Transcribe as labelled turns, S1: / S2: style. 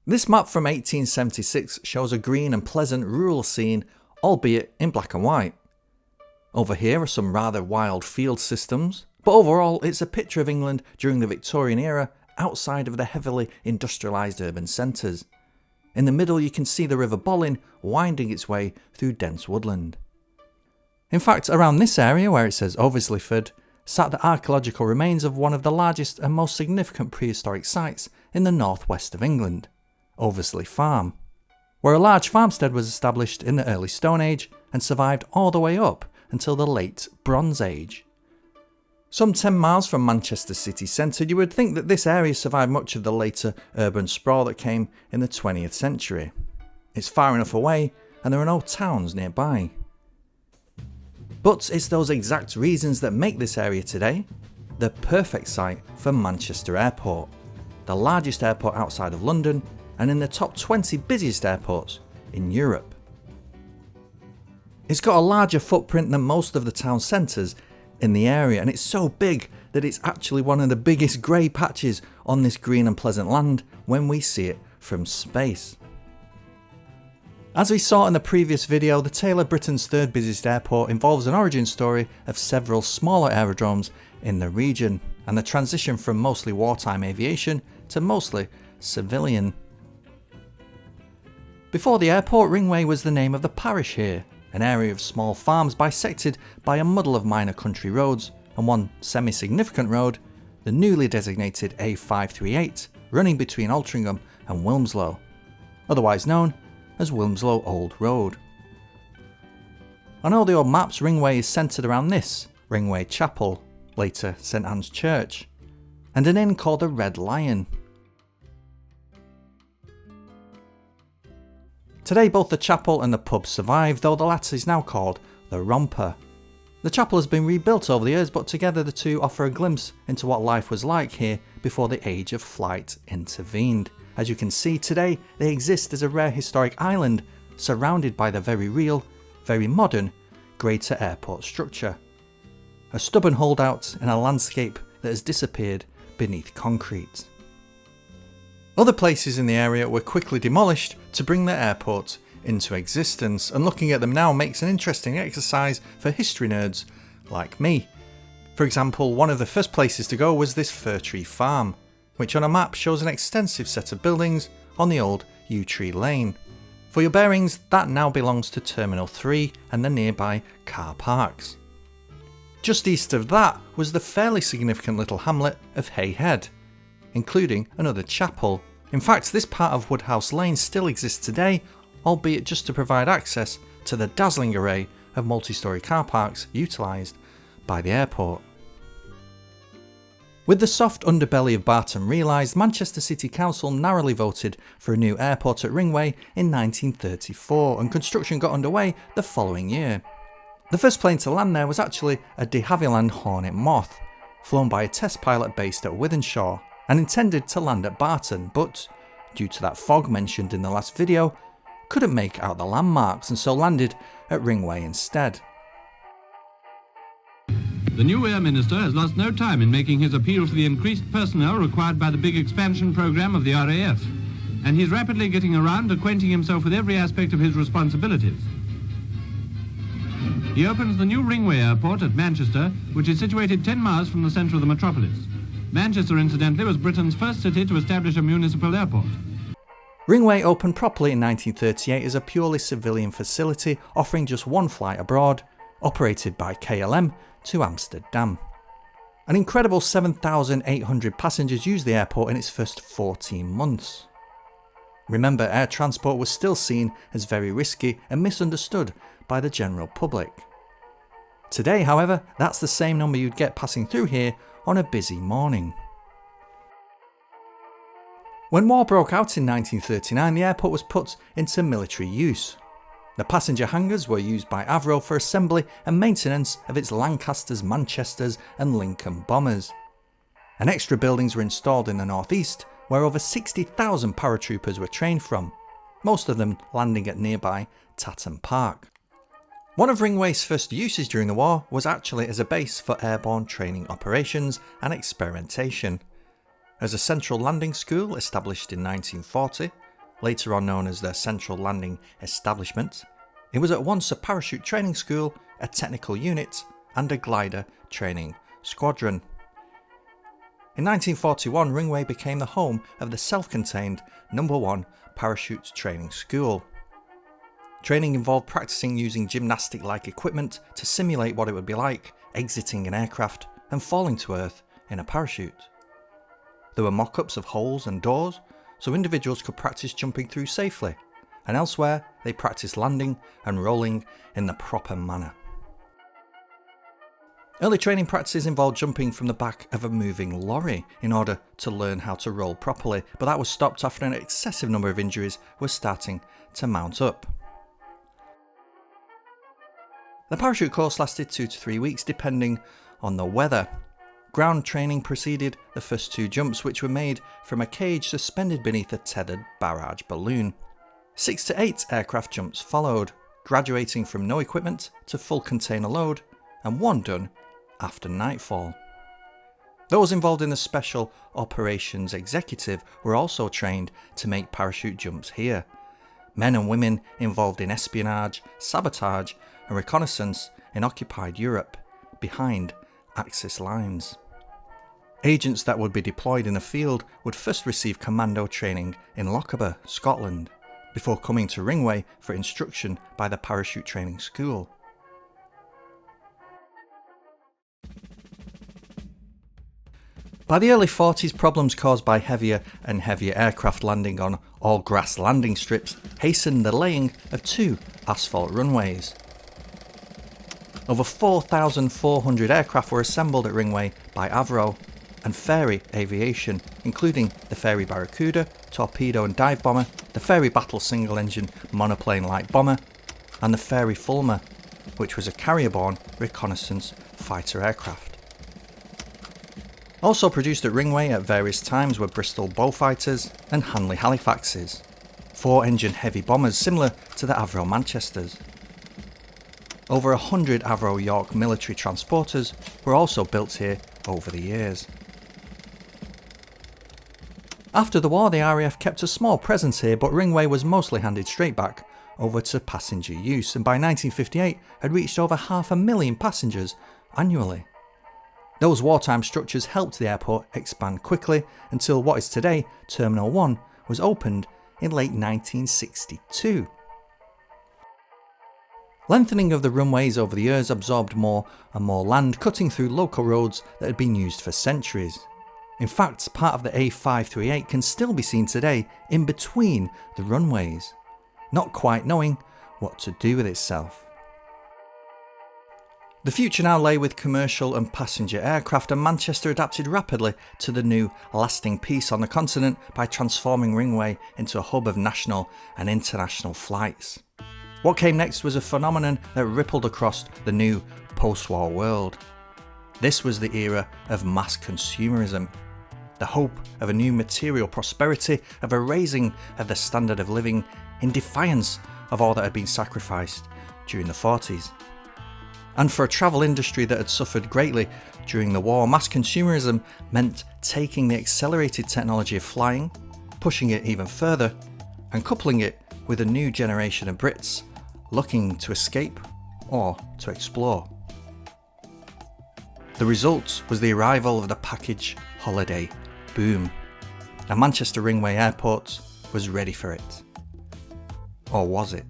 S1: This map from 1876 shows a green and pleasant rural scene, albeit in black and white. Over here are some rather wild field systems, but overall it's a picture of England during the Victorian era outside of the heavily industrialised urban centres. In the middle you can see the River Bollin winding its way through dense woodland. In fact, around this area where it says Oversleyford sat the archaeological remains of one of the largest and most significant prehistoric sites in the northwest of England, Oversley Farm, where a large farmstead was established in the early Stone Age and survived all the way up until the late Bronze Age. Some 10 miles from Manchester city centre, you would think that this area survived much of the later urban sprawl that came in the 20th century. It's far enough away and there are no towns nearby. But it's those exact reasons that make this area today the perfect site for Manchester Airport, the largest airport outside of London and in the top 20 busiest airports in Europe. It's got a larger footprint than most of the town centres in the area, and it's so big that it's actually one of the biggest grey patches on this green and pleasant land when we see it from space. As we saw in the previous video, the tale of Britain's third busiest airport involves an origin story of several smaller aerodromes in the region and the transition from mostly wartime aviation to mostly civilian. Before the airport, Ringway was the name of the parish here, an area of small farms bisected by a muddle of minor country roads and one semi-significant road, the newly designated A538, running between Altrincham and Wilmslow, otherwise known as Wilmslow Old Road. On all the old maps, Ringway is centred around this, Ringway Chapel, later St Anne's Church, and an inn called the Red Lion. Today both the chapel and the pub survive, though the latter is now called the Romper. The chapel has been rebuilt over the years, but together the two offer a glimpse into what life was like here before the age of flight intervened. As you can see, today they exist as a rare historic island surrounded by the very real, very modern Greater Airport structure. A stubborn holdout in a landscape that has disappeared beneath concrete. Other places in the area were quickly demolished to bring the airport into existence, and looking at them now makes an interesting exercise for history nerds like me. For example, one of the first places to go was this Fir Tree Farm, which on a map shows an extensive set of buildings on the old Yew Tree Lane. For your bearings, that now belongs to Terminal 3 and the nearby car parks. Just east of that was the fairly significant little hamlet of Hayhead, including another chapel. In fact, this part of Woodhouse Lane still exists today, albeit just to provide access to the dazzling array of multi-storey car parks utilised by the airport. With the soft underbelly of Barton realised, Manchester City Council narrowly voted for a new airport at Ringway in 1934, and construction got underway the following year. The first plane to land there was actually a de Havilland Hornet Moth, flown by a test pilot based at Wythenshawe, and intended to land at Barton, but due to that fog mentioned in the last video, couldn't make out the landmarks and so landed at Ringway instead.
S2: The new Air Minister has lost no time in making his appeal for the increased personnel required by the big expansion programme of the RAF, and he's rapidly getting around acquainting himself with every aspect of his responsibilities. He opens the new Ringway Airport at Manchester, which is situated 10 miles from the centre of the metropolis. Manchester, incidentally, was Britain's first city to establish a municipal airport.
S1: Ringway opened properly in 1938 as a purely civilian facility, offering just one flight abroad, operated by KLM to Amsterdam. An incredible 7,800 passengers used the airport in its first 14 months. Remember, air transport was still seen as very risky and misunderstood by the general public. Today, however, that's the same number you'd get passing through here on a busy morning. When war broke out in 1939, the airport was put into military use. The passenger hangars were used by Avro for assembly and maintenance of its Lancasters, Manchesters and Lincoln bombers. And extra buildings were installed in the northeast, where over 60,000 paratroopers were trained from, most of them landing at nearby Tatton Park. One of Ringway's first uses during the war was actually as a base for airborne training operations and experimentation. As a central landing school established in 1940, later on known as the Central Landing Establishment. It was at once a parachute training school, a technical unit, and a glider training squadron. In 1941, Ringway became the home of the self-contained No. 1 Parachute Training School. Training involved practicing using gymnastic-like equipment to simulate what it would be like exiting an aircraft and falling to earth in a parachute. There were mock-ups of holes and doors, so individuals could practice jumping through safely, and elsewhere they practiced landing and rolling in the proper manner. Early training practices involved jumping from the back of a moving lorry in order to learn how to roll properly, but that was stopped after an excessive number of injuries were starting to mount up. The parachute course lasted 2 to 3 weeks depending on the weather. Ground training preceded the first 2 jumps, which were made from a cage suspended beneath a tethered barrage balloon. 6 to 8 aircraft jumps followed, graduating from no equipment to full container load, and 1 done after nightfall. Those involved in the Special Operations Executive were also trained to make parachute jumps here. Men and women involved in espionage, sabotage and reconnaissance in occupied Europe, behind Axis lines. Agents that would be deployed in the field would first receive commando training in Lochaber, Scotland, before coming to Ringway for instruction by the Parachute Training School. By the early 40s, problems caused by heavier and heavier aircraft landing on all grass landing strips hastened the laying of 2 asphalt runways. Over 4,400 aircraft were assembled at Ringway by Avro and Fairey Aviation, including the Fairey Barracuda, torpedo and dive bomber, the Fairey Battle single-engine monoplane light bomber, and the Fairey Fulmer, which was a carrier-borne reconnaissance fighter aircraft. Also produced at Ringway at various times were Bristol Beaufighters and Hanley Halifaxes, 4-engine heavy bombers similar to the Avro Manchesters. Over 100 Avro York military transporters were also built here over the years. After the war, the RAF kept a small presence here, but Ringway was mostly handed straight back over to passenger use, and by 1958 had reached over 500,000 passengers annually. Those wartime structures helped the airport expand quickly until what is today Terminal 1 was opened in late 1962. Lengthening of the runways over the years absorbed more and more land, cutting through local roads that had been used for centuries. In fact, part of the A538 can still be seen today in between the runways, not quite knowing what to do with itself. The future now lay with commercial and passenger aircraft, and Manchester adapted rapidly to the new lasting peace on the continent by transforming Ringway into a hub of national and international flights. What came next was a phenomenon that rippled across the new post-war world. This was the era of mass consumerism, the hope of a new material prosperity, of a raising of the standard of living in defiance of all that had been sacrificed during the 40s. And for a travel industry that had suffered greatly during the war, mass consumerism meant taking the accelerated technology of flying, pushing it even further, and coupling it with a new generation of Brits looking to escape or to explore. The result was the arrival of the package holiday boom, and Manchester Ringway Airport was ready for it. Or was it?